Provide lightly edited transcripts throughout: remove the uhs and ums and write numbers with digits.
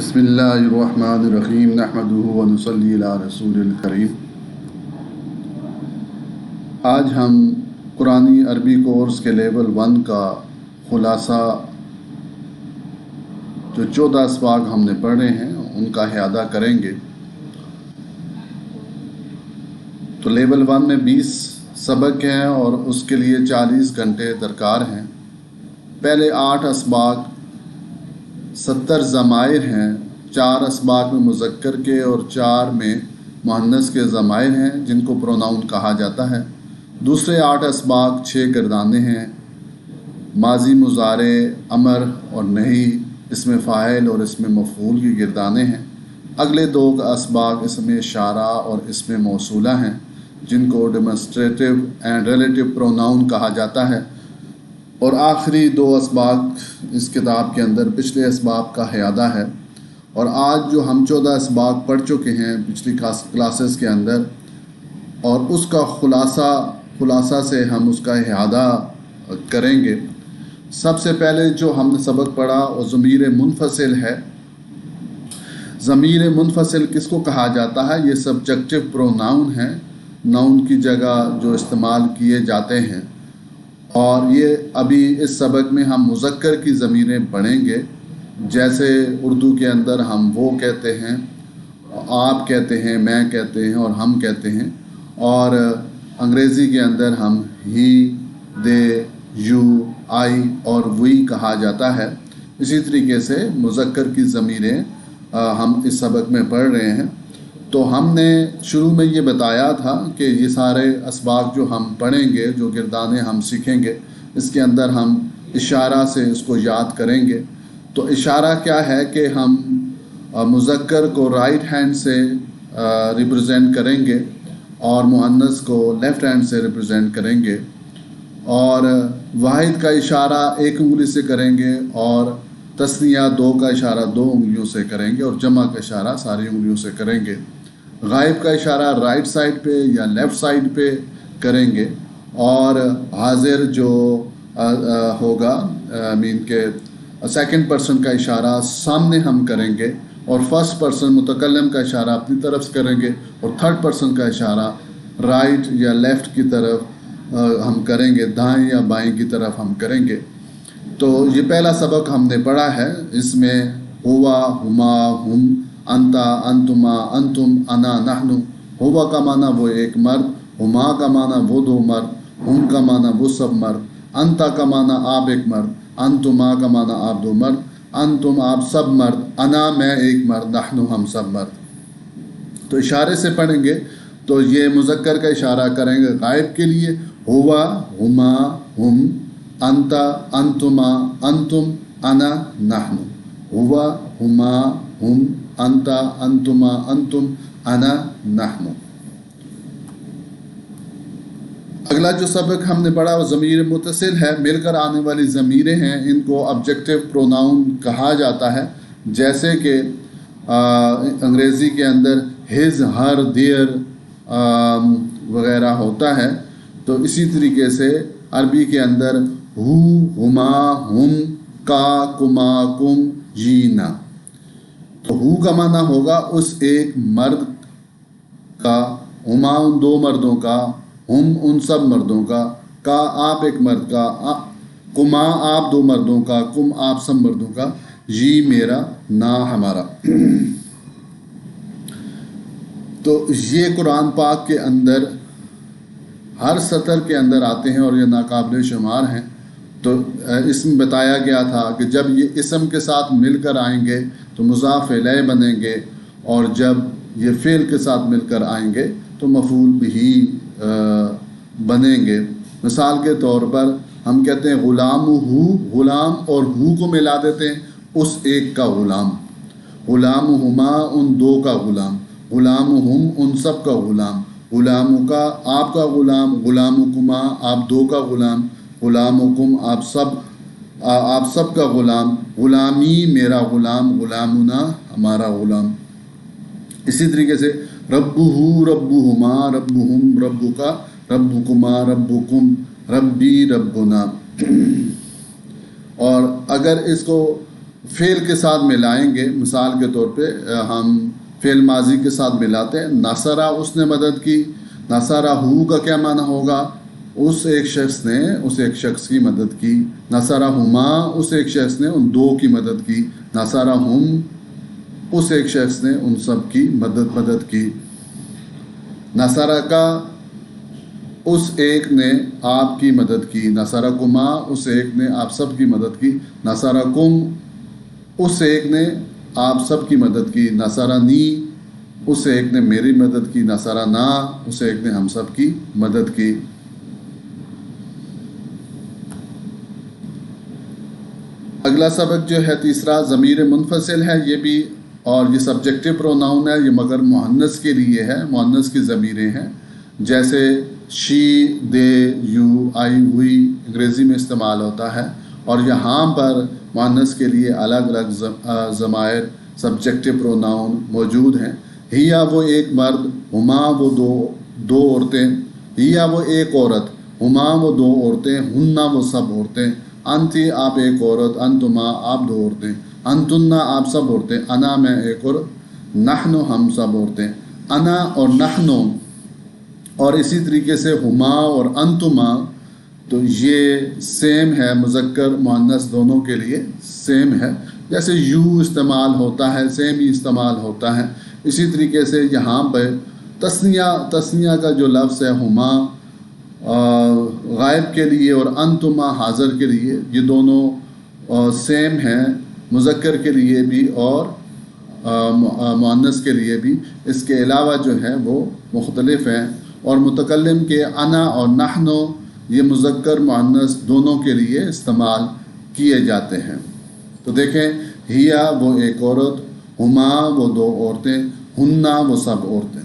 بسم اللہ الرحمن الرحیم نحمدہ و نصلی علی رسول الکریم۔ آج ہم قرآنی عربی کورس کے لیول 1 کا خلاصہ جو 14 اسباق ہم نے پڑھے ہیں ان کا احاطہ کریں گے۔ تو لیول 1 میں 20 سبق ہیں اور اس کے لیے 40 گھنٹے درکار ہیں۔ پہلے 8 اسباق 70 ضمائر ہیں، 4 اسباق میں مذکر کے اور 4 میں مؤنث کے ضمائر ہیں جن کو پروناؤن کہا جاتا ہے۔ دوسرے 8 اسباق 6 گردانے ہیں، ماضی، مضارع، امر اور نہی، اسم فاعل اور اسم مفعول کی گردانے ہیں۔ اگلے 2 اسباق اسم اشارہ اور اسم موصولہ ہیں جن کو ڈیمونسٹریٹو اینڈ ریلیٹو پروناؤن کہا جاتا ہے۔ اور آخری 2 اسباق اس کتاب کے اندر پچھلے اسباق کا احاطہ ہے۔ اور آج جو ہم 14 اسباق پڑھ چکے ہیں پچھلی کلاسز کے اندر، اور اس کا خلاصہ سے ہم اس کا احاطہ کریں گے۔ سب سے پہلے جو ہم نے سبق پڑھا وہ ضمیر منفصل ہے۔ ضمیر منفصل کس کو کہا جاتا ہے؟ یہ سبجیکٹو پروناؤن ہیں، ناؤن کی جگہ جو استعمال کیے جاتے ہیں۔ اور یہ ابھی اس سبق میں ہم مذکر کی ضمیریں پڑھیں گے، جیسے اردو کے اندر ہم وہ کہتے ہیں، آپ کہتے ہیں، میں کہتے ہیں اور ہم کہتے ہیں، اور انگریزی کے اندر ہم ہی، دے، یو، آئی اور وی کہا جاتا ہے۔ اسی طریقے سے مذکر کی ضمیریں ہم اس سبق میں پڑھ رہے ہیں۔ تو ہم نے شروع میں یہ بتایا تھا کہ یہ سارے اسباق جو ہم پڑھیں گے، جو گردانے ہم سیکھیں گے، اس کے اندر ہم اشارہ سے اس کو یاد کریں گے۔ تو اشارہ کیا ہے کہ ہم مذکر کو رائٹ ہینڈ سے ریپرزینٹ کریں گے اور مؤنث کو لیفٹ ہینڈ سے ریپرزینٹ کریں گے، اور واحد کا اشارہ 1 انگلی سے کریں گے اور تثنیہ 2 کا اشارہ 2 انگلیوں سے کریں گے اور جمع کا اشارہ ساری انگلیوں سے کریں گے۔ غائب کا اشارہ رائٹ سائڈ پہ یا لیفٹ سائڈ پہ کریں گے، اور حاضر جو ہوگا کہ سیکنڈ پرسن کا اشارہ سامنے ہم کریں گے، اور فرسٹ پرسن متکلم کا اشارہ اپنی طرف سے کریں گے، اور تھرڈ پرسن کا اشارہ رائٹ یا لیفٹ کی طرف ہم کریں گے، دائیں یا بائیں کی طرف ہم کریں گے۔ تو یہ پہلا سبق ہم نے پڑھا ہے۔ اس میں ہوا، ہما، ہم، انتا، انتما، انتم، انا، نحن۔ ہوا کا معنی وہ ایک مرد، ہما کا معنی وہ 2 مرد، ہم کا معنی وہ سب مرد، انتا کا معنی آپ ایک مرد، انتما کا معنی آپ 2 مرد، انتم آپ سب مرد، انا میں ایک مرد، نحن ہم سب مرد۔ تو اشارے سے پڑھیں گے تو یہ مذکر کا اشارہ کریں گے غائب کے لیے، ہوا، ہما، ہم، انتا، انتما، انتم، انا، نحن۔ ہوا، ہما، ہم، انتا، انتما، انتم، انا، نحن۔ اگلا جو سبق ہم نے پڑھا وہ ضمیر متصل ہے، مل کر آنے والی ضمیریں ہیں، ان کو آبجیکٹو پروناؤن کہا جاتا ہے۔ جیسے کہ انگریزی کے اندر ہز، ہر، دیئر وغیرہ ہوتا ہے، تو اسی طریقے سے عربی کے اندر ہو، ہما، ہم، کا، کما، کم، جینا۔ تو ہو کا معنی ہوگا اس ایک مرد کا، ہما ان 2 مردوں کا، ہم ان سب مردوں کا آپ ایک مرد کا، کما آپ 2 مردوں کا، کم آپ سب مردوں کا، جی میرا، نا ہمارا۔ تو یہ قرآن پاک کے اندر ہر سطر کے اندر آتے ہیں اور یہ ناقابل شمار ہیں۔ تو اس میں بتایا گیا تھا کہ جب یہ اسم کے ساتھ مل کر آئیں گے تو مضاف الیہ بنیں گے، اور جب یہ فعل کے ساتھ مل کر آئیں گے تو مفعول بہ بنیں گے۔ مثال کے طور پر ہم کہتے ہیں غلام ہو، غلام اور ہو کو ملا دیتے ہیں اس ایک کا غلام، غلام ہما ان 2 کا غلام، غلام ہم ان سب کا غلام، غلام کا آپ کا غلام، غلام کما آپ 2 کا غلام، غلام کم آپ سب کا غلام، غلامی میرا غلام، غلامنا ہمارا غلام۔ اسی طریقے سے ربہ، ربہما، ربہم، ربک، ربکما، ربکم، ربی، ربنا۔ اور اگر اس کو فعل کے ساتھ ملائیں گے، مثال کے طور پہ ہم فعل ماضی کے ساتھ ملاتے ہیں، نصرہ اس نے مدد کی، نصرہ ہو کا کیا معنی ہوگا؟ اس ایک شخص نے اس ایک شخص کی مدد کی، نصرہ ہما اس ایک شخص نے ان دو کی مدد کی، نصرہ ہم اس ایک شخص نے ان سب کی مدد کی، نصرہ کا اس ایک نے آپ کی مدد کی، نصرکما اس ایک نے آپ سب کی مدد کی، نصرکم اس ایک نے آپ سب کی مدد کی، نصرنی اس ایک نے میری مدد کی، نصرنا اس ایک نے ہم سب کی مدد کی۔ اگلا سبق جو ہے تیسرا ضمیر منفصل ہے، یہ بھی اور یہ سبجیکٹو پروناؤن ہے، یہ مگر مؤنث کے لیے ہے، مؤنث کی ضمیریں ہیں، جیسے شی، دے، یو، آئی، وی انگریزی میں استعمال ہوتا ہے، اور یہاں پر مؤنث کے لیے الگ الگ ضمائر سبجیکٹو پروناؤن موجود ہیں۔ ہیا وہ ایک مرد، ہما وہ دو عورتیں، ہیا وہ ایک عورت، ہما وہ دو عورتیں، ہننا وہ سب عورتیں، انتی آپ ایک عورت، انتما آپ دو عورتیں، انتنا آپ سب عورتیں، انا میں ایک عورت، نحنو ہم سب عورتیں۔ انا اور نحنو اور اسی طریقے سے ہما اور انتما تو یہ سیم ہے، مذکر مؤنث دونوں کے لیے سیم ہے، جیسے یو استعمال ہوتا ہے سیم ہی استعمال ہوتا ہے۔ اسی طریقے سے یہاں پہ تثنیہ کا جو لفظ ہے ہما غائب کے لیے اور انتما حاضر کے لیے، یہ دونوں سیم ہیں، مذکر کے لیے بھی اور مؤنث کے لیے بھی۔ اس کے علاوہ جو ہے وہ مختلف ہیں، اور متکلم کے انا اور نحنو یہ مذکر مؤنث دونوں کے لیے استعمال کیے جاتے ہیں۔ تو دیکھیں، ہیا وہ ایک عورت، ہما وہ دو عورتیں، ہننا وہ سب عورتیں،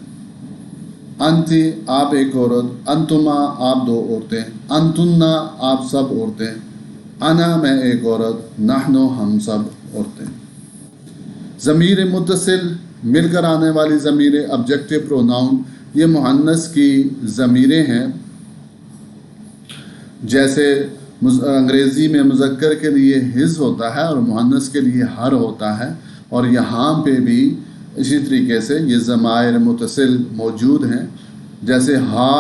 انتی آپ ایک عورت، انتما آپ دو عورتیں، انتنا آپ سب عورتیں، انا میں ایک عورت، نحنو ہم سب عورتیں۔ ضمیر متصل مل کر آنے والی ضمیریں آبجیکٹو پروناؤن، یہ مؤنث کی ضمیریں ہیں، جیسے انگریزی میں مذکر کے لیے ہز ہوتا ہے اور مؤنث کے لیے ہر ہوتا ہے، اور یہاں پہ بھی اسی طریقے سے یہ ضمائر متصل موجود ہیں، جیسے ہا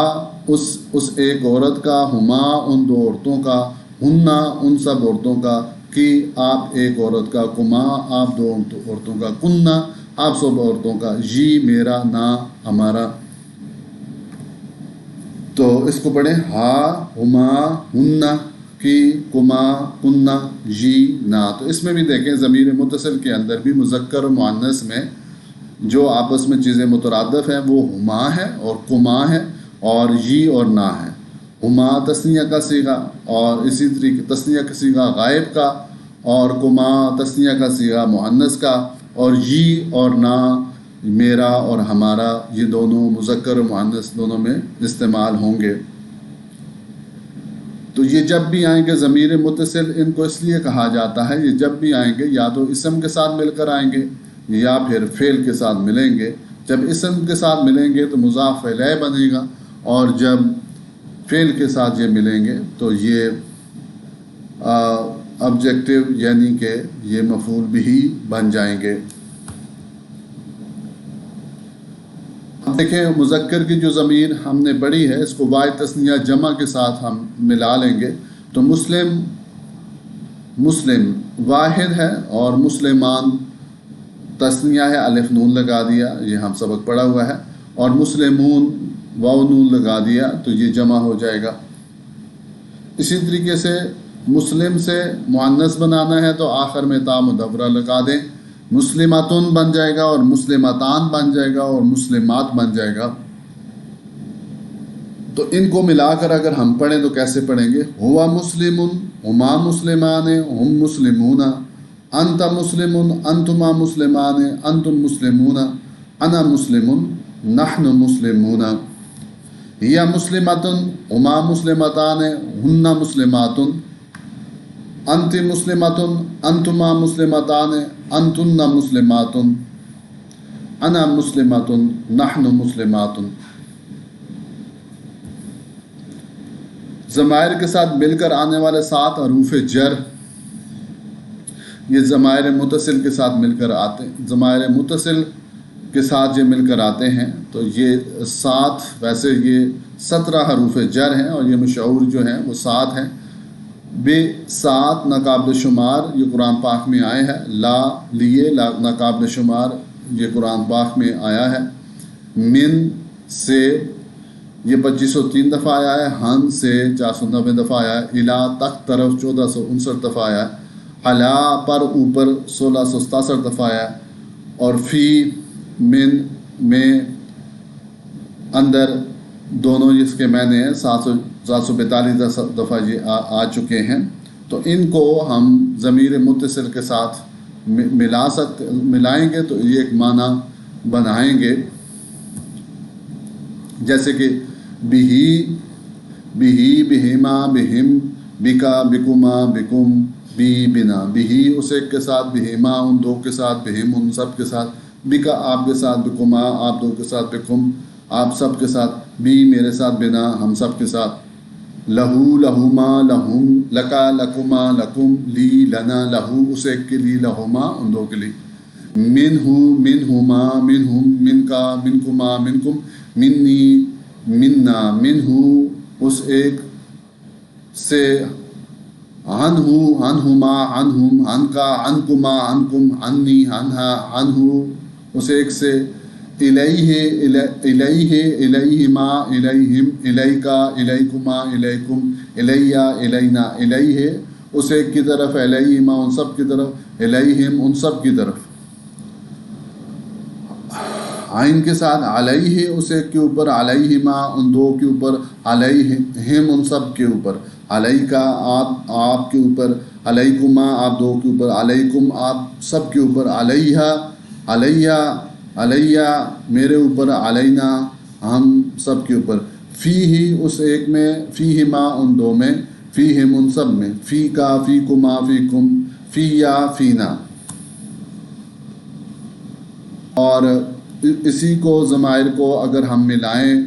اس ایک عورت کا، ہما ان دو عورتوں کا، ہننا ان سب عورتوں کا، کی آپ ایک عورت کا، کما آپ دو عورتوں کا، کننا آپ سب عورتوں کا، جی میرا، نا ہمارا۔ تو اس کو پڑھیں، ہا، ہما، ہننا، کی، کما، کننا، جی، نا۔ تو اس میں بھی دیکھیں ضمیر متصل کے اندر بھی مذکر و مؤنث میں جو آپس میں چیزیں مترادف ہیں وہ ہما ہے اور کما ہے اور جی اور نا ہے۔ ہما تثنیہ کا صیغہ، اور اسی طریقے تثنیہ کا صیغہ غائب کا، اور کما تثنیہ کا صیغہ مؤنث کا، اور جی اور نا میرا اور ہمارا، یہ دونوں مذکر و مؤنث دونوں میں استعمال ہوں گے۔ تو یہ جب بھی آئیں گے ضمیر متصل، ان کو اس لیے کہا جاتا ہے، یہ جب بھی آئیں گے یا تو اسم کے ساتھ مل کر آئیں گے یا پھر فعل کے ساتھ ملیں گے۔ جب اسم کے ساتھ ملیں گے تو مضاف الیہ بنے گا، اور جب فعل کے ساتھ یہ ملیں گے تو یہ آبجیکٹو یعنی کہ یہ مفعول بہ بن جائیں گے۔ اب دیکھیں مذکر کی جو ضمیر ہم نے پڑھی ہے، اس کو واحد تثنیہ جمع کے ساتھ ہم ملا لیں گے تو مسلم واحد ہے، اور مسلمان تثنیہ ہے، الف نون لگا دیا، یہ ہم سبق پڑھا ہوا ہے، اور مسلمون واو نون لگا دیا تو یہ جمع ہو جائے گا۔ اسی طریقے سے مسلم سے مؤنث بنانا ہے تو آخر میں تا مدورہ لگا دیں، مسلماتن بن جائے گا، اور مسلماتان بن جائے گا، اور مسلمات بن جائے گا۔ تو ان کو ملا کر اگر ہم پڑھیں تو کیسے پڑھیں گے؟ ہوا مسلمن، ہما مسلمان، ہم مسلمون، انت مسلمن، انتما مسلمان، انتم مسلمون، انا مسلمن، نحن مسلمون۔ ہیا مسلمتن، ہما مسلمتان، ہن مسلماتن، انت مسلمتن، انتما مسلمتان، انتن مسلماتن، انا مسلمتن، نحن مسلماتن۔ ضمائر کے ساتھ مل کر آنے والے 7 حروف جر، یہ ضمائر متصل کے ساتھ مل کر آتے ہیں، ضمائر متصل کے ساتھ یہ مل کر آتے ہیں، تو یہ 7، ویسے یہ 17 حروف جر ہیں اور یہ مشعور جو ہیں وہ 7 ہیں، بے 7 ناقابل شمار یہ قرآن پاک میں آئے ہیں، لا لیے ناقابل شمار یہ قرآن پاک میں آیا ہے، من سے یہ 2503 دفعہ آیا ہے، ہن سے 490 دفعہ آیا ہے، الا تک طرف 1459 دفعہ آیا ہے، علا پر اوپر 1667 دفعہ آیا ہے، اور فی من میں اندر دونوں اس کے معنی ہیں 742 دفعہ یہ آ چکے ہیں۔ تو ان کو ہم ضمیر متصل کے ساتھ ملائیں گے تو یہ ایک معنی بنائیں گے، جیسے کہ بہی بہما بہم بکا بکما بکم بی بنا، بہی اس ایک کے ساتھ، بہما ان دو کے ساتھ، بہم ان سب کے ساتھ، بکا آپ کے ساتھ، بکما آپ دو کے ساتھ، بکم آپ سب کے ساتھ، بی میرے ساتھ، بنا ہم سب کے ساتھ، لہو لہما لہم لکا لکما لکم لی لنا لہو اس ایک کے لیے، لہما ان دو کے لیے، منہو منہما منہم من کا منکما منکم منی منا منہو اس ایک سے، عنہو عنہما عنہم عن کا عنکما عنکم عنی عنہا عنہو اس ایک سے، الیہ الیہ الیہما الیہم الیکا الیکما الیکم الیہ الینا الیہ اس ایک کی طرف، الیہما ان سب کی طرف، الیہم ان سب کی طرف، عین کے ساتھ، علیہ اس ایک کے اوپر، علیہما ان دو کے اوپر، علیہم ان سب کے اوپر، علیکا آپ کے اوپر، علیکما آپ دو کے اوپر، علیکم آپ سب کے اوپر، علیہ علیہ علیہ میرے اوپر، علینا ہم سب کے اوپر، فی ہی اس ایک میں، فیہما ان دو میں، فیہم ان سب میں، فی کا فی کما فی کم، فی یا فینا۔ اور اسی کو ضمائر کو اگر ہم ملائیں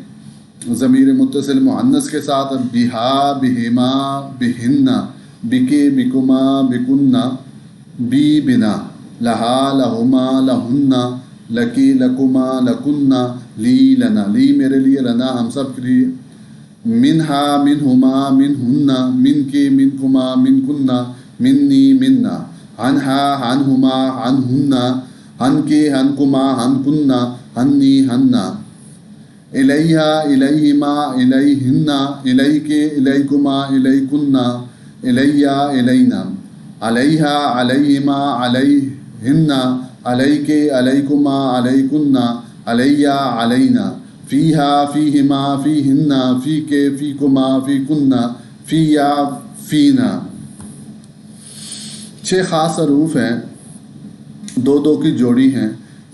ضمیر متصل مؤنث کے ساتھ، بہا بہما بہننا، بکے بکما بکننا، بی بنا، لہا لہما لہننا، لکی لکما لکننا، لی لنا لی میرے لیے، لنا ہم سب کے لیے، منہا منہما منہننا، من کے منکما منکننا، منی منا، عنہا عنہما عنہننا، ہن کے ہنکما ہنکننا، ہنی ہننا، الیہ الیہما الیہننا، الیکے الیکما الیکننا، الیہ الینا، علیہ علیہما علیہننا، علیکے علیکما علیکننا، علیہ علینا، فیہا فیہما فیہننا، فیکے فیکما فیکننا، فیہ فینا۔ 6 خاص حروف ہیں، دو دو کی جوڑی ہیں،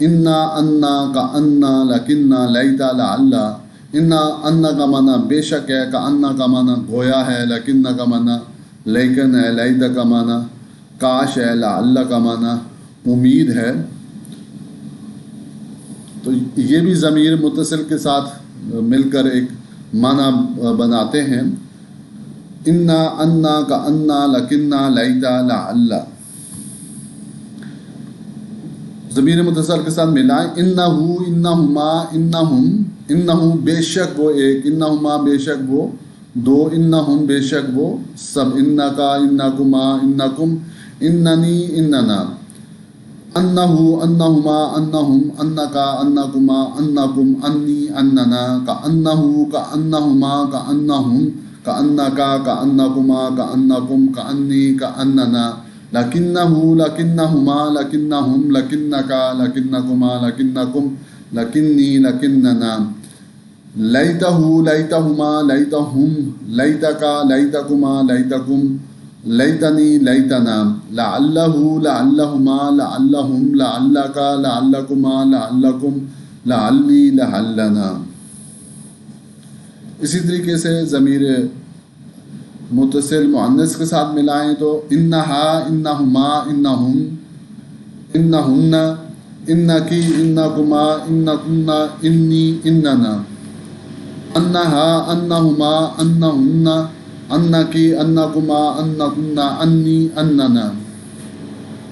انا انا کا انا لکننا لیتا لعلہ، انا انا کا معنی بے شک ہے، کا انا کا معنی گویا ہے، لکننا کا معنی لیکن ہے، لیتا کا معنی کاش ہے، لعلہ کا معنی امید ہے۔ تو یہ بھی ضمیر متصل کے ساتھ مل کر ایک معنی بناتے ہیں، انا انا کا انا لکننا لیتا لعلہ، ضمیر متصل کے ساتھ ملائیں، انہو انہما انہم، انہو بے شک وہ ایک، انہما بے شک وہ دو، انہم بے شک وہ سب، انکا انکما انکم اننی اننا، انہو انہما انہم انکا انکما انکم انی اننا، کا انہو کا انہما کا انہم کا انکا کا انکما کا انکم کا انی کا اننا، لکنہو لکنہما لکنہم لکنکا لکنکما لکنکم لکنی لکننا، لیتہو لیتہما لیتہم لیتکا لیتکما لیتکم لیتنی لیتنا، لعلہو لعلہما لعلہم لعلکا لعلکما لعلکم لعلی لعلنا۔ اسی طریقے سے ضمیر متصل مؤنث کے ساتھ ملائیں تو انہا انہما انہم انہن انکی انکما انکننا انی اننا، انہا انہما انہن انکی انکما انکننا انی اننا،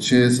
6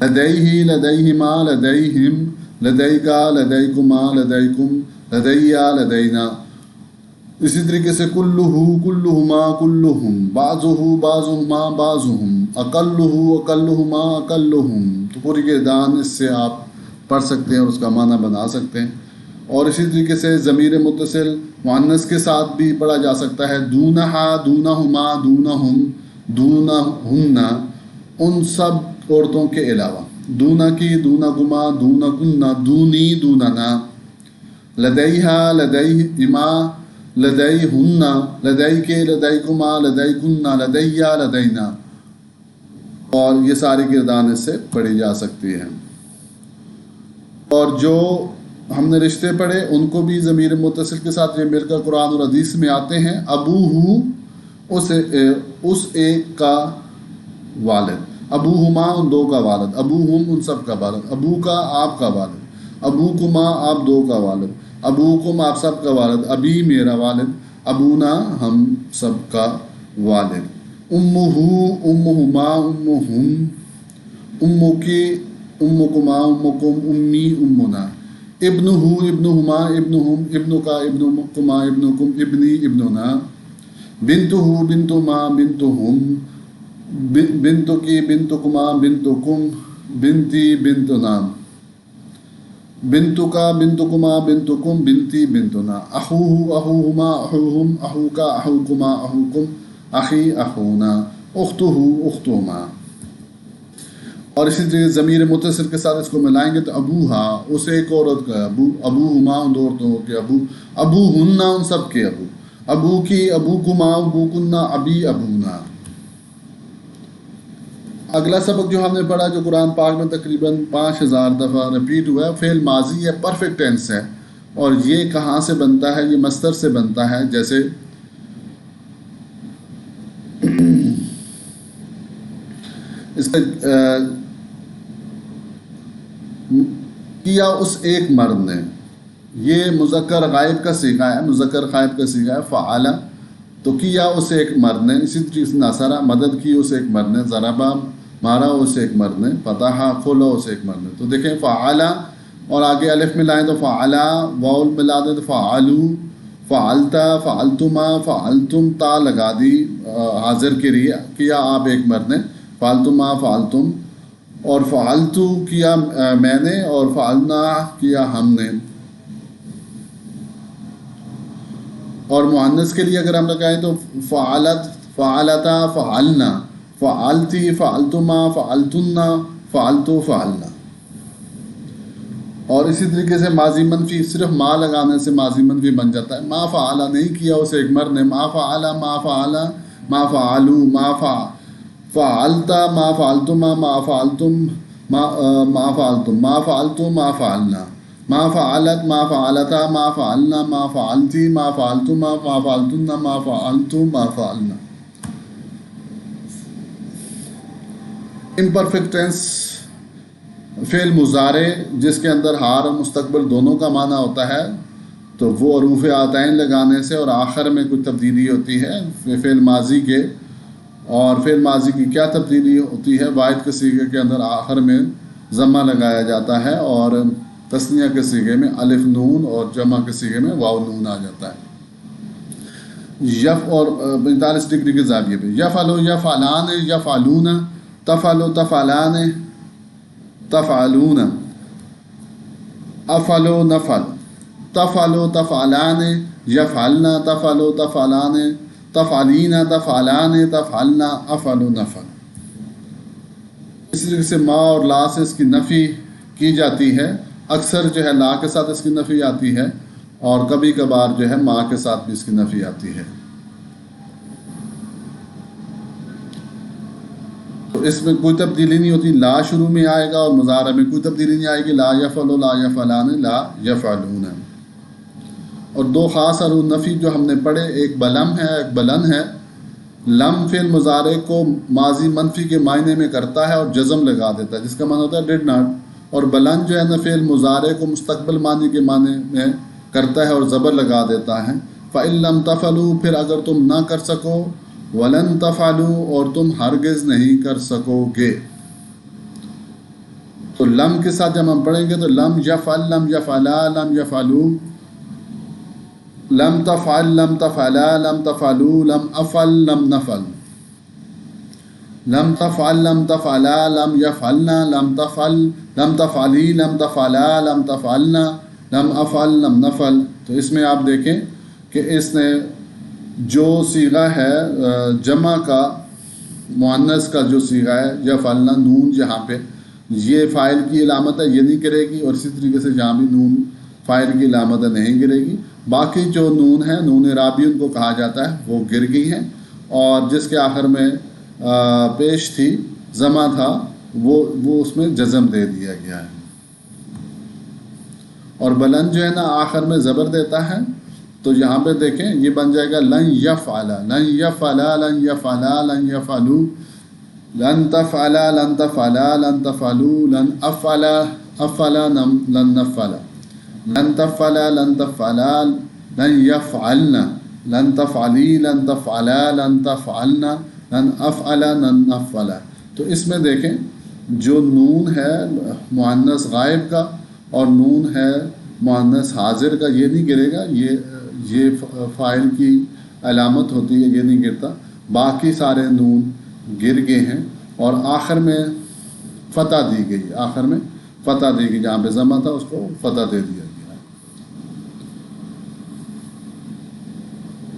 لدیہ لدیہما لدیہم لدیکا لدیکما لدیکم لدیا لدینا. اسی طریقے سے کلہ کلہما کلہم بعضہ بعضہما بعضہم اقلہ اقلہما اقلہم. تو پوری کے دان اس سے آپ پڑھ سکتے ہیں اور اس کا معنی بنا سکتے ہیں. اور اسی طریقے سے ضمیر متصل مؤنث کے ساتھ بھی پڑھا جا سکتا ہے. دونہا دونہما دونہم دونہن ان سب عورتوں کے علاوہ. دونہ کی دونکما دونکن دونی دوننا. لدیہا لدیہما لدیہن لدیک لدیکما لدیکن لدیا لدینا. اور یہ ساری گردان اس سے پڑھی جا سکتی ہیں. اور جو ہم نے رشتے پڑھے ان کو بھی ضمیر متصل کے ساتھ یہ مل کر قرآن اور حدیث میں آتے ہیں. ابوہ اس ایک کا والد. ابوہما ان دو کا والد. ابوہم ان سب کا والد. ابو کا آپ کا والد. ابوکما آپ دو کا والد. ابوکم آپ سب کا والد. ابی میرا والد. ابونا ہم سب کا والد. امہ امہما امہم امکی امکما امکم امی امنا. ابنہ ابنہما ابنہم ابنکا ابنکما ابنکم ابنی ابننا. بنتہ بنتما بنتہم بنتکی بنتکما بنتکم بنتی بنتنا. بنتکا بنتکما بنتکم بنتی بنتنا. اخوہ اخوہما اخوہم اخوکا اخوکما اخوکم اخی اخونا. اختہ اختہما. اور اسی طرح ضمیر متصل کے ساتھ اس کو ملائیں گے تو ابوہا اس ایک عورت کا ابو. ابوہما ان دو عورتوں کے ابو. ابوہن ان سب کے ابو. ابو کی ابوکما ابوکنا ابی ابونا. اگلا سبق جو ہم نے پڑھا جو قرآن پاک میں تقریباً 5000 دفعہ رپیٹ ہوا ہے فعل ماضی ہے پرفیکٹ ٹینس ہے. اور یہ کہاں سے بنتا ہے؟ یہ مصدر سے بنتا ہے. جیسے اس کا کیا اس ایک مرد نے. یہ مذکر غائب کا صیغہ ہے. مذکر غائب کا صیغہ ہے فعل. تو کیا اس ایک مرد نے. اسی طریقے سے نصرہ مدد کی اس ایک مرد نے. ضربہ مارا اس ایک مرد نے. فتح کھولا اس ایک مرد نے. تو دیکھیں فعل اور آگے الف ملائیں تو فعلا. واو ملا دیں تو فعلو. فعلتا فعلتما فعلتم تا لگا دی حاضر کے لیے. کیا آپ ایک مرد نے. فعلتما فعلتم. اور فعلتو کیا میں نے. اور فعلنا کیا ہم نے. اور مؤنث کے لیے اگر ہم لگائیں تو فعلت فعلتا فعلنا فعلتی فعلتما فعلتنا فعلتو فعلنا. اور اسی طریقے سے ماضی منفی صرف ما لگانے سے ماضی منفی بن جاتا ہے. ما فعلا نہیں کیا اسے ایک مرد نے. ما فعلا ما فعلا ما فعلو ما فعلتا ما فعلتما ما فعلتم ما فعلتم ما فعلتو ما فعلنا. ما فعلت ما فعلتا ما فعلنا ما فعلتی ما فعلتما ما فعلتن ما فعلتو ما فعلنا. امپرفیکٹ ٹینس فعل مضارع جس کے اندر حال اور مستقبل دونوں کا معنی ہوتا ہے تو وہ حروف عطائن لگانے سے اور آخر میں کچھ تبدیلی ہوتی ہے فعل ماضی کے. اور فعل ماضی کی کیا تبدیلی ہوتی ہے؟ واحد کے صیغے کے اندر آخر میں ضمہ لگایا جاتا ہے اور تثنیہ کے صیغے میں الف نون اور جمع کے صیغے میں واو نون آ جاتا ہے. یف اور 45 ڈگری کے زاویے پہ. یفعلو یفعلان یفعلون تفعلو تفعلان تفعلون افعلو نفعل تفعلو تفعلان یفعلنا تفعلو تفعلان تفعلین تفعلان تفعلنا افعلو نفعل. اس طریقے سے ما اور لا سے اس کی نفی کی جاتی ہے. اکثر جو ہے لا کے ساتھ اس کی نفی آتی ہے اور کبھی کبھار جو ہے ما کے ساتھ بھی اس کی نفی آتی ہے. تو اس میں کوئی تبدیلی نہیں ہوتی. لا شروع میں آئے گا اور مضارع میں کوئی تبدیلی نہیں آئے گی. لا یفعلو لا یفعلان لا یفعلون. اور دو خاص حروف نفی جو ہم نے پڑھے ایک بلم ہے ایک بلن ہے. لم فعل مضارع کو ماضی منفی کے معنی میں کرتا ہے اور جزم لگا دیتا ہے جس کا معنی ہوتا ہے ڈڈ ناٹ. اور بلن جو ہے نا فعل مضارع کو مستقبل معنی کے معنی میں کرتا ہے اور زبر لگا دیتا ہے. فَإِن لَمْ تَفْعَلُوا پھر اگر تم نہ کر سکو. وَلَن تَفْعَلُوا اور تم ہرگز نہیں کر سکو گے. تو لم کے ساتھ جب ہم پڑھیں گے تو لم یفعل، لم یفعلا، لم یفعلو، لم تفعل، لم تفعلا، لم تفعلو، لم افعل، لم نفعل، لم تفعل، لم تفعلا، لم یفعلنا، لم تفعل، لم تفعلی، لم تفعلا، لم تفعلنا، لم افعل، لم نفعل۔ تو اس میں آپ دیکھیں کہ اس نے جو صیغہ ہے جمع کا، مؤنث کا جو صیغہ ہے یفعلنا، نون جہاں پہ یہ فاعل کی علامت ہے، یہ نہیں گرے گی، اور اسی طریقے سے جہاں بھی نون فاعل کی علامت ہے نہیں گرے گی۔ باقی جو نون ہیں، نون اعرابی ان کو کہا جاتا ہے، وہ گر گئی ہیں، اور جس کے آخر میں پیش تھی، ضمع تھا، وہ اس میں جزم دے دیا گیا ہے۔ اور بلند جو ہے نا آخر میں زبر دیتا ہے، تو یہاں پہ دیکھیں یہ بن جائے گا لن یفعلا، لن یفعلا، لن یفعلا، لن یفعلو، لن تفعلا، لن تفعلا، لن تفعلو، لن افعلا، افعلا، لن نفعلا، لن تفعلا، لن تفعلا، لن یفعلنا، لن تفعلی، لن تفعلا، لن تفعلنا، لن افعلا، لن نفعلا۔ تو اس میں دیکھیں جو نون ہے مؤنث غائب کا اور نون ہے مؤنث حاضر کا، یہ نہیں گرے گا، یہ فاعل کی علامت ہوتی ہے، یہ نہیں گرتا۔ باقی سارے نون گر گئے ہیں، اور آخر میں فتح دی گئی، آخر میں فتح دی گئی، جہاں پہ ضمہ تھا اس کو فتح دے دیا گیا۔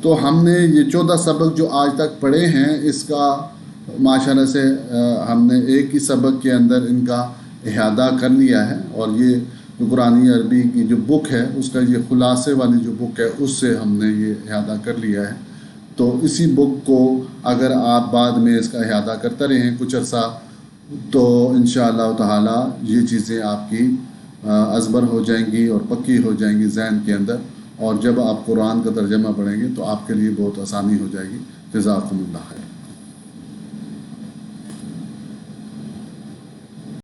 تو ہم نے یہ 14 سبق جو آج تک پڑھے ہیں، اس کا ماشاءاللہ سے ہم نے ایک ہی سبق کے اندر ان کا احاطہ کر لیا ہے، اور یہ قرآن عربی کی جو بک ہے اس کا یہ خلاصے والی جو بک ہے اس سے ہم نے یہ احاطہ کر لیا ہے۔ تو اسی بک کو اگر آپ بعد میں اس کا احاطہ کرتے رہیں کچھ عرصہ، تو انشاءاللہ تعالی یہ چیزیں آپ کی ازبر ہو جائیں گی اور پکی ہو جائیں گی ذہن کے اندر، اور جب آپ قرآن کا ترجمہ پڑھیں گے تو آپ کے لیے بہت آسانی ہو جائے گی۔ جزاکم اللہ خیر۔